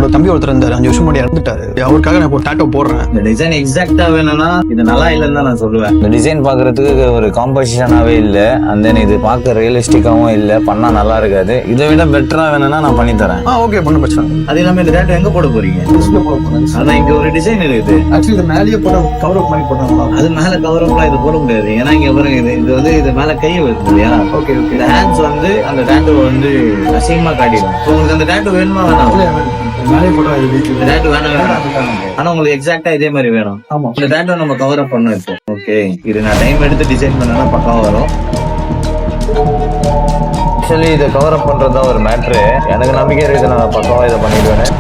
என்னோட தம்பி ஒருத்தர் இருந்தாரு 5 வருஷம் முன்னாடி இறந்துட்டாரு. அவருக்காக நான் இப்போ டாட்டோ போடுறேன். இந்த டிசைன் எக்ஸாக்டா வேணும்னா இது நல்லா இல்லைன்னு தான் நான் சொல்லுவேன். இந்த டிசைன் பாக்குறதுக்கு ஒரு காம்போசிஷனாவே இல்ல, அந்த இது பார்க்க ரியலிஸ்டிக்காவும் இல்ல, பண்ணா நல்லா இருக்காது. இதை விட பெட்டரா வேணும்னா நான் பண்ணி தரேன். ஓகே, பண்ண பிரச்சனை. அது இல்லாம இந்த டாட்டோ எங்க போட போறீங்க? ஆனா இங்க ஒரு டிசைன் இருக்குது. ஆக்சுவலி இது மேலேயே போட கவர் அப் பண்ணி போட்டாங்களா? அது மேல கவர் அப்லாம் இது போட முடியாது. ஏன்னா இங்க பாருங்க, இது வந்து இது மேல கை வருது இல்லையா? Okay okay. இந்த ஹேண்ட்ஸ் வந்து அந்த டாட்டோ வந்து அசிங்கமா காட்டிடும். உங்களுக்கு அந்த டாட்டோ வேணுமா வேணாம்? மேலே போட்டா இந்த டாட்டோ வேணாம். ஆனா உங்களுக்கு எக்ஸாக்டா இதே மாதிரி வேணும். ஆமா. இந்த டாட்டோ நம்ம கவர் அப் பண்ணோம் இப்போ. ஓகே, இது நான் டைம் எடுத்து டிசைன் பண்ணனா பக்காவா வரும். ஆக்சுவலி இதை கவர் அப் பண்றது தான் ஒரு மேட்ரு. எனக்கு நம்பிக்கை இருக்குது, நான் பக்காவா இதை பண்ணிடுவேன்.